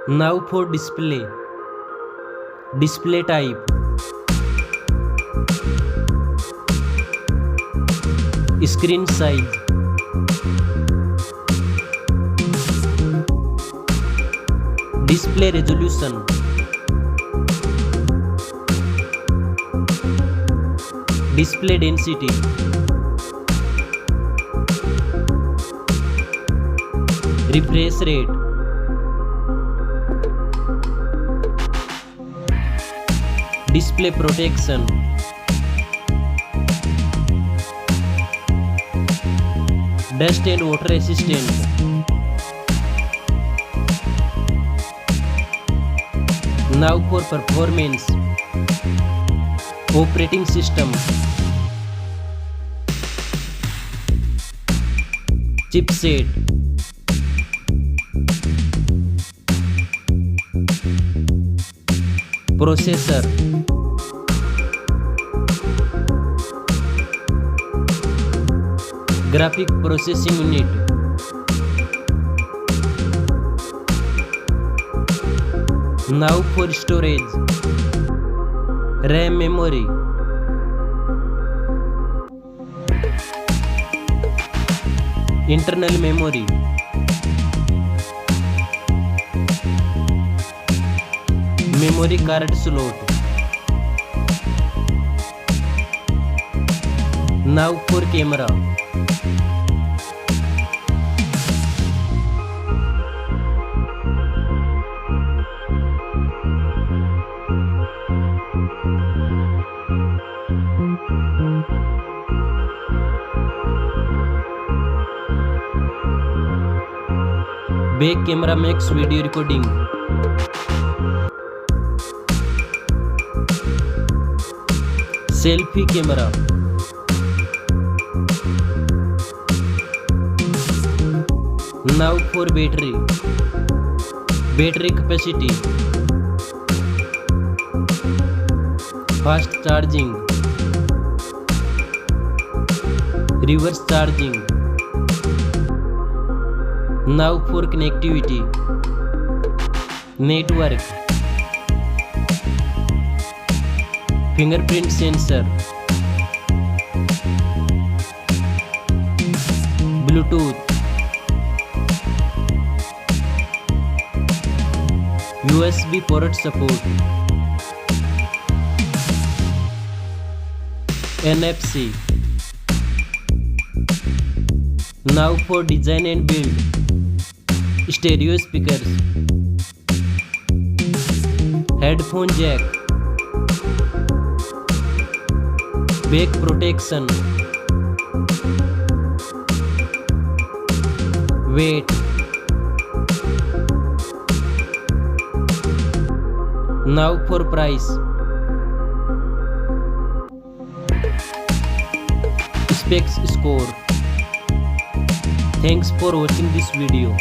Now for display. Display type. Screen size. Display resolution. Display density. Refresh rate. Display protection. Dust and water resistant. Now for performance. Operating system. Chipset. Processor. Graphic processing unit. Now for storage. RAM memory. Internal memory. Memory card slot. Now for camera. Back camera makes video recording. Selfie camera. Now for battery. Battery capacity. Fast charging. Reverse charging. Now for connectivity. Network. Fingerprint sensor. Bluetooth. USB port support. NFC. Now for design and build. Stereo speakers. Headphone jack. Back protection. Weight. Now for price. Specs score. Thanks for watching this video.